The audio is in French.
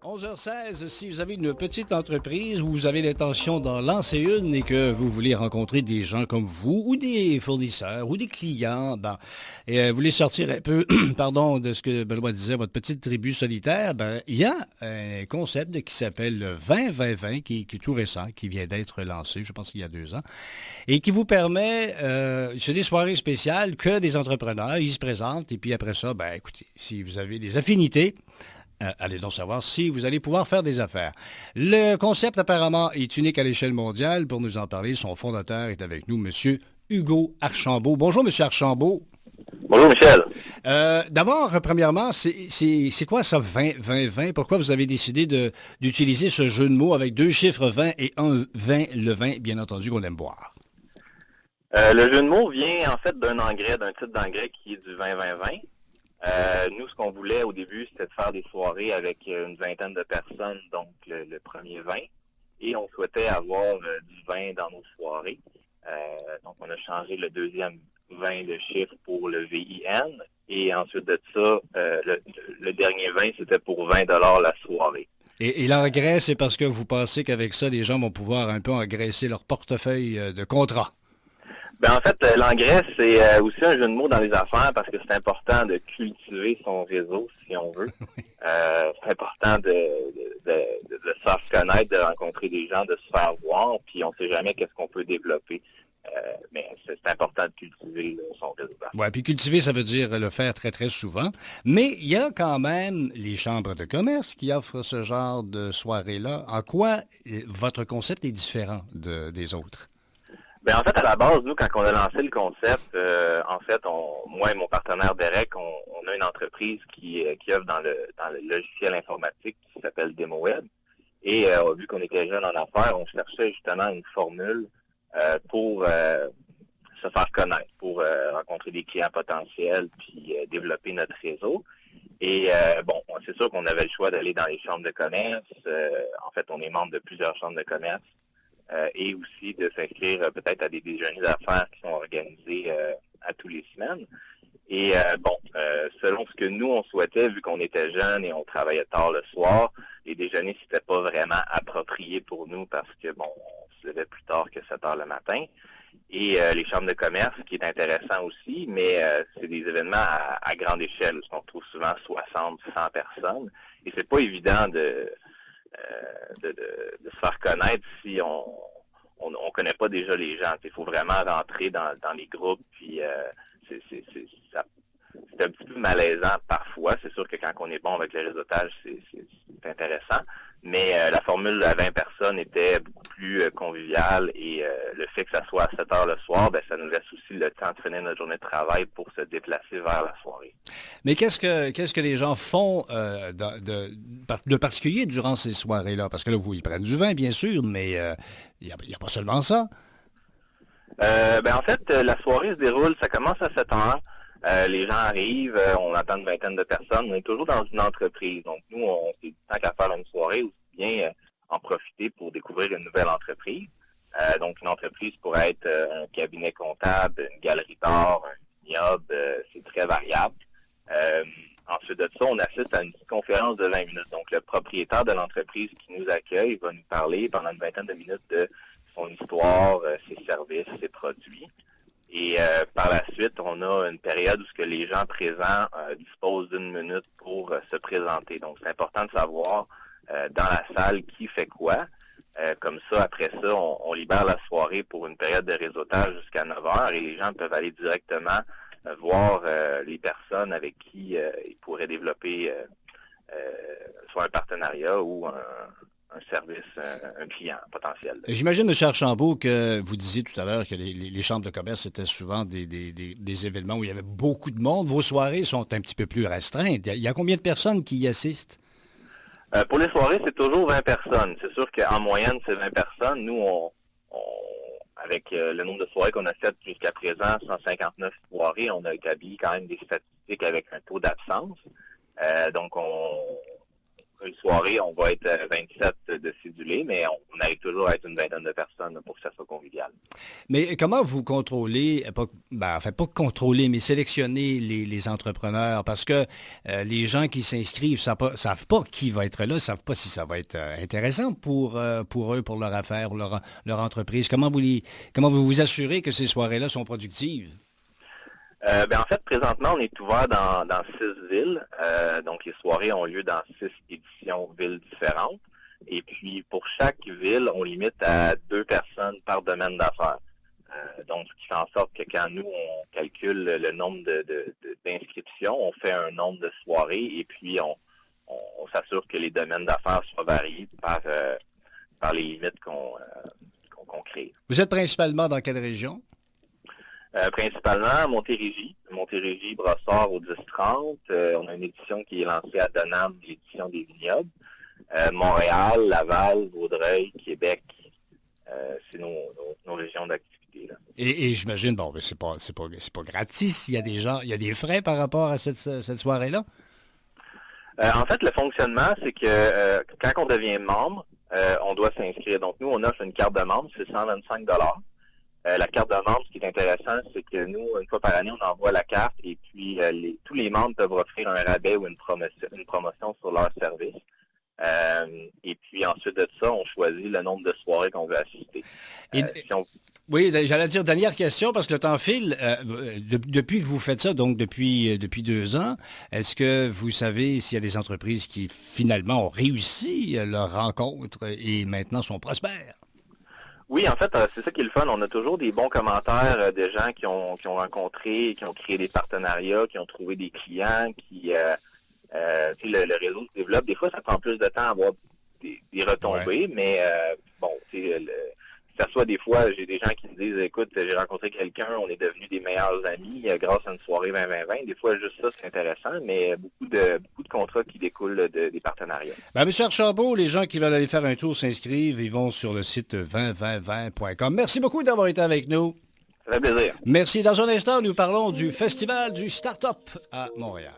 11h16, si vous avez une petite entreprise ou vous avez l'intention d'en lancer une et que vous voulez rencontrer des gens comme vous ou des fournisseurs ou des clients, vous voulez sortir un peu, pardon, de ce que Benoît disait, votre petite tribu solitaire, il y a un concept qui s'appelle le 20-20-20 qui est tout récent, qui vient d'être lancé, je pense qu'il y a 2 ans, et qui vous permet, c'est des soirées spéciales que des entrepreneurs, ils se présentent et puis après ça, écoutez, si vous avez des affinités, allez donc savoir si vous allez pouvoir faire des affaires. Le concept apparemment est unique à l'échelle mondiale. Pour nous en parler, son fondateur est avec nous, M. Hugo Archambault. Bonjour, M. Archambault. Bonjour Michel. D'abord, premièrement, c'est quoi ça 20-20-20? Pourquoi vous avez décidé d'utiliser ce jeu de mots avec 2 chiffres 20 et un 20, le vin, bien entendu, qu'on aime boire? Le jeu de mots vient en fait d'un type d'engrais qui est du 20-20-20. Nous, ce qu'on voulait au début, c'était de faire des soirées avec une vingtaine de personnes, donc le premier vin. Et on souhaitait avoir du vin dans nos soirées. Donc, on a changé le deuxième vin de chiffre pour le VIN. Et ensuite de ça, le dernier vin, c'était pour 20 la soirée. Et l'engrais, c'est parce que vous pensez qu'avec ça, les gens vont pouvoir un peu engraisser leur portefeuille de contrats. En fait, l'engrais, c'est aussi un jeu de mots dans les affaires parce que c'est important de cultiver son réseau, si on veut. C'est important de se faire connaître, de rencontrer des gens, de se faire voir, puis on ne sait jamais qu'est-ce qu'on peut développer. Mais c'est important de cultiver son réseau d'affaires. Oui, puis cultiver, ça veut dire le faire très, très souvent. Mais il y a quand même les chambres de commerce qui offrent ce genre de soirée-là. En quoi votre concept est différent des autres? En fait, à la base, nous, quand on a lancé le concept, moi et mon partenaire Derek, on a une entreprise qui œuvre dans le logiciel informatique qui s'appelle DemoWeb. Et vu qu'on était jeunes en affaires, on cherchait justement une formule pour se faire connaître, pour rencontrer des clients potentiels, puis développer notre réseau. Et c'est sûr qu'on avait le choix d'aller dans les chambres de commerce. En fait, on est membre de plusieurs chambres de commerce. Et aussi de s'inscrire peut-être à des déjeuners d'affaires qui sont organisés à tous les semaines. Et selon ce que nous, on souhaitait, vu qu'on était jeunes et on travaillait tard le soir, les déjeuners, c'était pas vraiment approprié pour nous parce que, on se levait plus tard que 7 heures le matin. Et les chambres de commerce, ce qui est intéressant aussi, mais c'est des événements à grande échelle où on trouve souvent 60, 100 personnes. Et c'est pas évident de se faire connaître si on connaît pas déjà les gens. Il faut vraiment rentrer dans les groupes, puis c'est un petit peu malaisant parfois. C'est sûr que quand on est bon avec le réseautage, c'est intéressant. Mais la formule à 20 personnes était beaucoup plus conviviale et le fait que ça soit à 7 heures le soir, ça nous laisse aussi le temps de finir notre journée de travail pour se déplacer vers la soirée. Mais qu'est-ce que les gens font de particulier durant ces soirées-là? Parce que là, ils prennent du vin, bien sûr, mais il n'y a pas seulement ça. En fait, la soirée se déroule, ça commence à 7 heures. Les gens arrivent, on attend une vingtaine de personnes. On est toujours dans une entreprise. Donc, nous, on s'est dit tant qu'à faire une soirée, aussi bien en profiter pour découvrir une nouvelle entreprise. Donc, une entreprise pourrait être un cabinet comptable, une galerie d'art, un vignoble, c'est très variable. Ensuite de ça, on assiste à une petite conférence de 20 minutes. Donc, le propriétaire de l'entreprise qui nous accueille va nous parler pendant une vingtaine de minutes de son histoire, ses services, ses produits. Et par la suite, on a une période où ce que les gens présents disposent d'une minute pour se présenter. Donc, c'est important de savoir dans la salle qui fait quoi. Comme ça, après ça, on libère la soirée pour une période de réseautage jusqu'à 9 heures et les gens peuvent aller directement voir les personnes avec qui ils pourraient développer soit un partenariat ou un service, un client potentiel. J'imagine, M. Archambault, que vous disiez tout à l'heure que les chambres de commerce étaient souvent des événements où il y avait beaucoup de monde. Vos soirées sont un petit peu plus restreintes. Il y a combien de personnes qui y assistent? Pour les soirées, c'est toujours 20 personnes. C'est sûr qu'en moyenne, c'est 20 personnes. Nous, avec le nombre de soirées qu'on a faites jusqu'à présent, 159 soirées, on a établi quand même des statistiques avec un taux d'absence. Donc, une soirée, on va être 27 de cédulés, mais on arrive toujours à être une vingtaine de personnes pour que ça soit convivial. Mais comment vous contrôlez, pas contrôler, mais sélectionner les entrepreneurs? Parce que les gens qui s'inscrivent savent pas qui va être là, savent pas si ça va être intéressant pour eux, pour leur affaire, pour leur entreprise. Comment vous vous assurez que ces soirées-là sont productives? En fait, présentement, on est ouvert dans 6 villes. Donc, les soirées ont lieu dans 6 éditions villes différentes. Et puis, pour chaque ville, on limite à 2 personnes par domaine d'affaires. Donc, ce qui fait en sorte que quand nous, on calcule le nombre d'inscriptions, on fait un nombre de soirées et puis on s'assure que les domaines d'affaires soient variés par les limites qu'on crée. Vous êtes principalement dans quelle région? Principalement Montérégie, Brossard au 10-30. On a une édition qui est lancée à Denham, l'édition des vignobles. Montréal, Laval, Vaudreuil, Québec, c'est nos régions d'activité. Là. Et j'imagine, bon, ben, c'est pas gratis. Il y a des frais par rapport à cette soirée-là? En fait, le fonctionnement, c'est que quand on devient membre, on doit s'inscrire. Donc, nous, on offre une carte de membre, c'est 125 $. La carte de membre, ce qui est intéressant, c'est que nous, une fois par année, on envoie la carte et puis tous les membres peuvent offrir un rabais ou une promotion sur leur service. Et puis ensuite de ça, on choisit le nombre de soirées qu'on veut assister. Oui, j'allais dire dernière question, parce que le temps file. Depuis que vous faites ça, donc depuis 2 ans, est-ce que vous savez s'il y a des entreprises qui finalement ont réussi leur rencontre et maintenant sont prospères? Oui, en fait, c'est ça qui est le fun. On a toujours des bons commentaires de gens qui ont rencontré, qui ont créé des partenariats, qui ont trouvé des clients, le réseau se développe. Des fois, ça prend plus de temps à avoir des retombées, mais ça soit des fois, j'ai des gens qui me disent, écoute, j'ai rencontré quelqu'un, on est devenus des meilleurs amis grâce à une soirée 20-20-20. Des fois, juste ça, c'est intéressant, mais beaucoup de contrats qui découlent des partenariats. M. Archambault, les gens qui veulent aller faire un tour s'inscrivent, ils vont sur le site 202020.com. Merci beaucoup d'avoir été avec nous. Ça fait plaisir. Merci. Dans un instant, nous parlons du Festival du Start-up à Montréal.